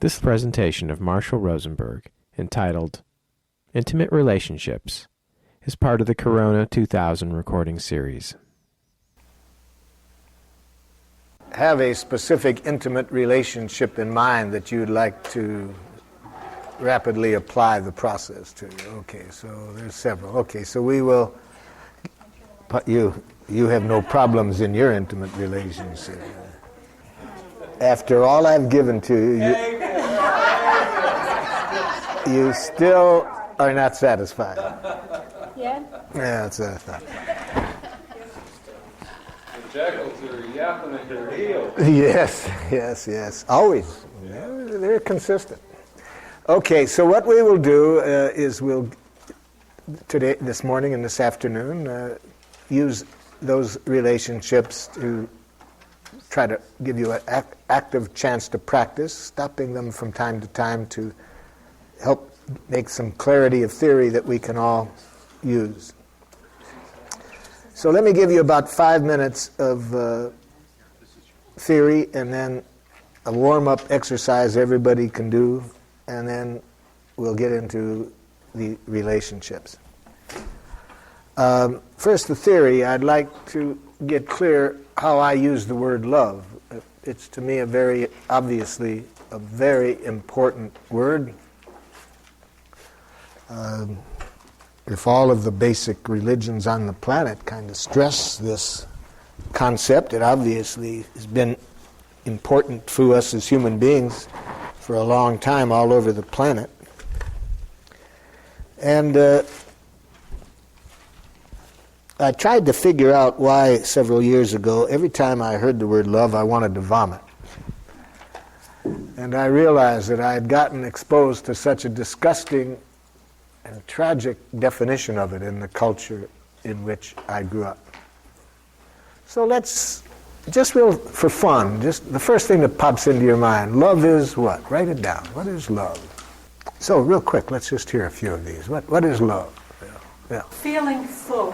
This presentation of Marshall Rosenberg, entitled Intimate Relationships, is part of the Corona 2000 recording series. Have a specific intimate relationship in mind that you'd like to rapidly apply the process to. Okay, so there's several. Okay, so we will, you have no problems in your intimate relationship. After all I've given to you, you still are not satisfied. Yeah? Yeah, that's a thought. The jackals are yapping at their heels. Yes. Always. They're consistent. Okay, so what we will do is this morning and this afternoon, use those relationships to try to give you an active chance to practice, stopping them from time to time to help make some clarity of theory that we can all use. So let me give you about 5 minutes of theory and then a warm-up exercise everybody can do, and then we'll get into the relationships. First, the theory. I'd like to get clear how I use the word love. It's to me obviously a very important word. If all of the basic religions on the planet kind of stress this concept, it obviously has been important for us as human beings for a long time all over the planet. And I tried to figure out why several years ago, every time I heard the word love, I wanted to vomit. And I realized that I had gotten exposed to such a disgusting and tragic definition of it in the culture in which I grew up. So let's, just real for fun, just the first thing that pops into your mind, love is what? Write it down. What is love? So real quick, let's just hear a few of these. What is love? Yeah. Feeling full.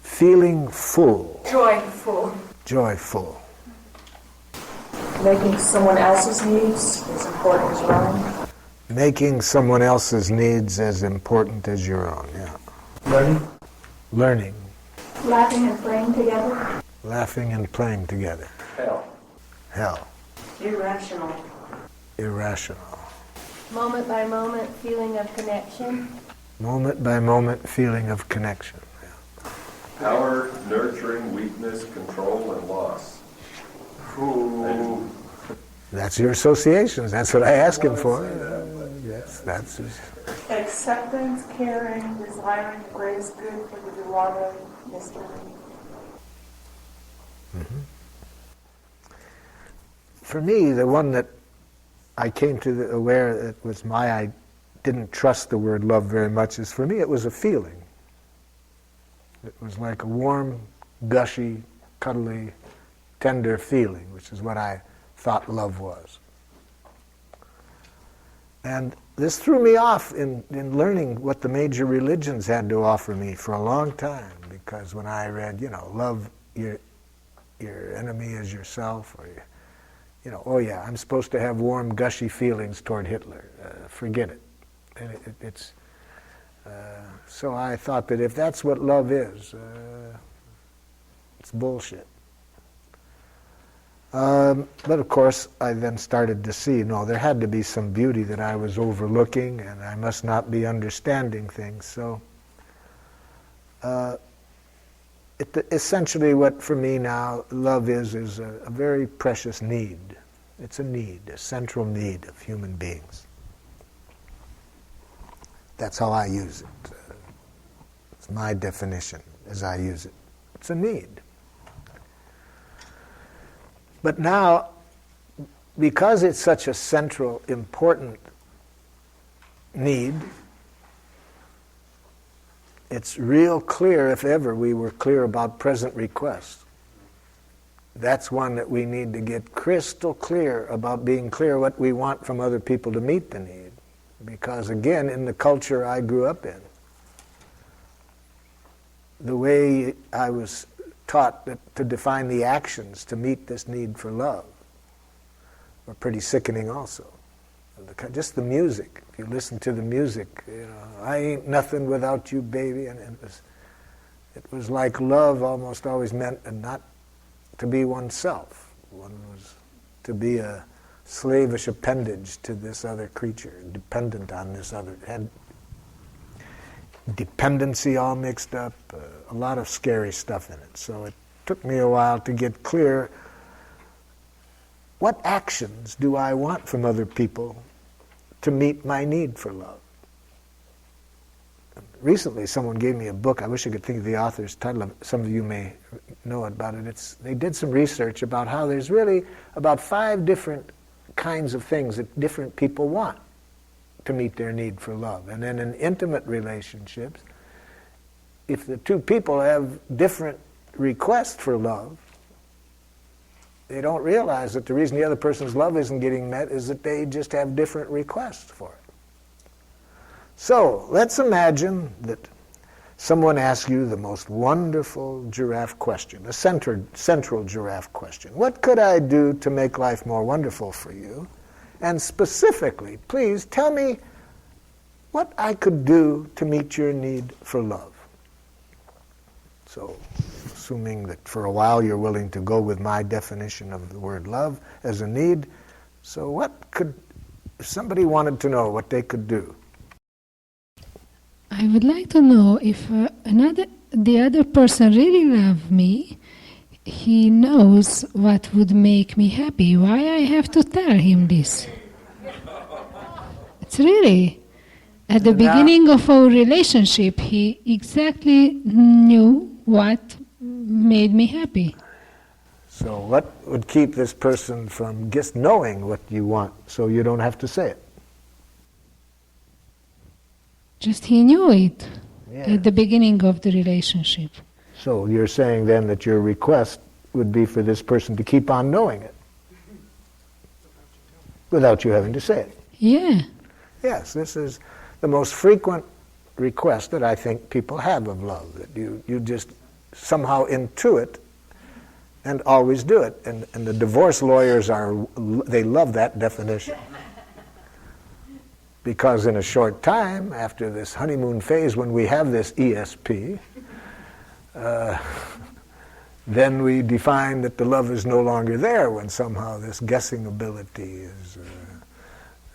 Feeling full. Joyful. Joyful. Making someone else's needs as important as your own. Making someone else's needs as important as your own, yeah. Learning. Laughing and playing together. Laughing and playing together. Hell. Irrational. Irrational. Moment by moment feeling of connection. Moment by moment feeling of connection. Yeah. Power, nurturing, weakness, control, and loss. Ooh. That's your associations. That's what I ask him for. Yes, that's his. Acceptance, caring, desiring the greatest good for the beloved, mystery. For me, the one that I came to aware that was I didn't trust the word love very much is, for me, it was a feeling. It was like a warm, gushy, cuddly, tender feeling, which is what I thought love was. And this threw me off in learning what the major religions had to offer me for a long time, because when I read, love your enemy as yourself, or oh yeah, I'm supposed to have warm, gushy feelings toward Hitler. Forget it. And it's so I thought that if that's what love is, it's bullshit. But of course, I then started to see, there had to be some beauty that I was overlooking, and I must not be understanding things. So, essentially what for me now love is a very precious need. It's a need, a central need of human beings. That's how I use it. It's my definition as I use it. It's a need. But now, because it's such a central, important need, it's real clear, if ever we were clear about present requests. That's one that we need to get crystal clear about, being clear what we want from other people to meet the need. Because again, in the culture I grew up in, the way I was taught to define the actions to meet this need for love were pretty sickening also. just the music. If you listen to the music, I ain't nothing without you, baby, and it was like love almost always meant not to be oneself. One was to be a slavish appendage to this other creature, dependent on this other. Had dependency all mixed up, a lot of scary stuff in it. So it took me a while to get clear, what actions do I want from other people to meet my need for love? Recently someone gave me a book, I wish I could think of the author's title, some of you may know about it. They did some research about how there's really about 5 different kinds of things that different people want to meet their need for love. And then in intimate relationships, if the two people have different requests for love, they don't realize that the reason the other person's love isn't getting met is that they just have different requests for it. So, let's imagine that someone asks you the most wonderful giraffe question, a central giraffe question. What could I do to make life more wonderful for you? And specifically, please tell me what I could do to meet your need for love. So, assuming that for a while you're willing to go with my definition of the word love as a need, so if somebody wanted to know what they could do? I would like to know if the other person really loves me, he knows what would make me happy. Why I have to tell him this? It's really, at the beginning of our relationship, he exactly knew what made me happy. So what would keep this person from just knowing what you want so you don't have to say it? Just he knew it at the beginning of the relationship. So you're saying then that your request would be for this person to keep on knowing it without you having to say it. Yeah. Yes, this is the most frequent request that I think people have of love, that you just somehow intuit and always do it. And the divorce lawyers they love that definition. Because in a short time, after this honeymoon phase, when we have this ESP, then we define that the love is no longer there when somehow this guessing ability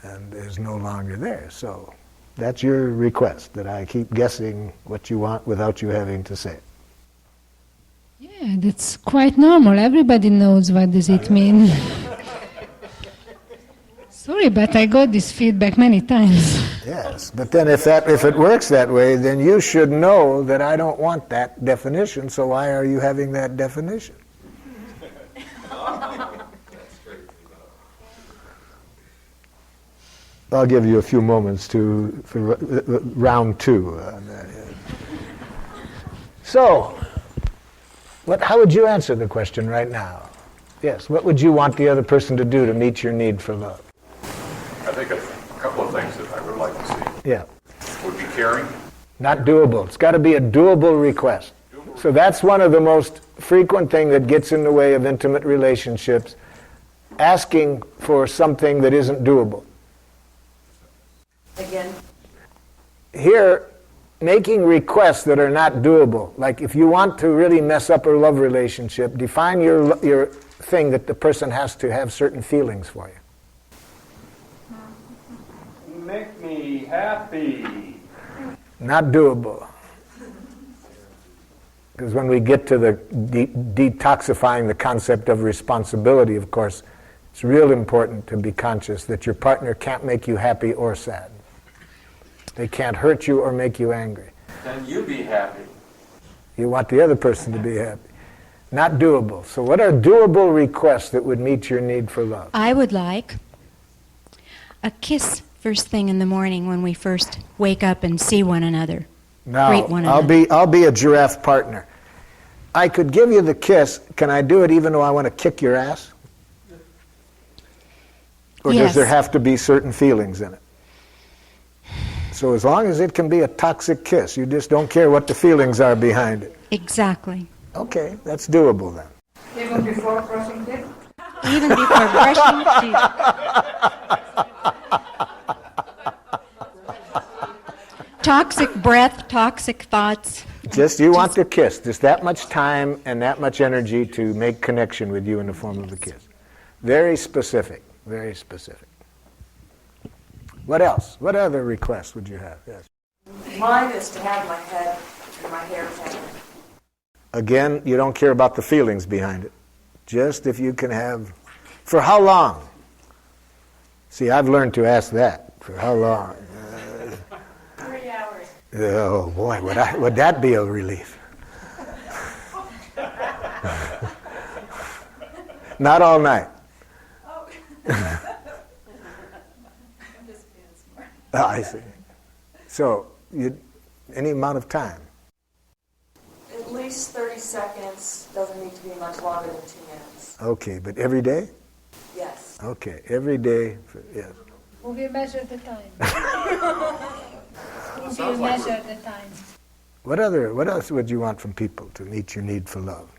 is no longer there. So that's your request, that I keep guessing what you want without you having to say it. Yeah, that's quite normal. Everybody knows what does it mean. Sorry, but I got this feedback many times. Yes, but then if it works that way, then you should know that I don't want that definition, so why are you having that definition? I'll give you a few moments for round 2. So, how would you answer the question right now? Yes, what would you want the other person to do to meet your need for love? I think a couple of things that I would like to see. Yeah. Would be caring. Not doable. It's got to be a doable request. So that's one of the most frequent thing that gets in the way of intimate relationships, asking for something that isn't doable. Again. Here, making requests that are not doable, like if you want to really mess up a love relationship, define your thing that the person has to have certain feelings for you. Make me happy. Not doable. Because when we get to the detoxifying the concept of responsibility, of course, it's real important to be conscious that your partner can't make you happy or sad. They can't hurt you or make you angry. Can you be happy? You want the other person to be happy. Not doable. So what are doable requests that would meet your need for love? I would like a kiss first thing in the morning when we first wake up and see one another. Now, Greet one another. I'll be a giraffe partner. I could give you the kiss. Can I do it even though I want to kick your ass? Or Yes. does there have to be certain feelings in it? So as long as it can be a toxic kiss, you just don't care what the feelings are behind it. Exactly. Okay, that's doable then. Even before brushing teeth? Even before brushing teeth. toxic breath, toxic thoughts. Just you want to kiss. Just that much time and that much energy to make connection with you in the form of a kiss. Very specific. Very specific. What else? What other requests would you have? Yes. Mine is to have my head and my hair tended. Again, you don't care about the feelings behind it. Just if you can have... For how long? See, I've learned to ask that. For how long? 3 hours. Oh boy, would that be a relief? Not all night. Oh, I see. So, any amount of time? At least 30 seconds. Doesn't need to be much longer than 2 minutes. Okay, but every day? Yes. Okay, every day. Yes. We will measure the time. We will Sounds like measure the time. What else would you want from people to meet your need for love?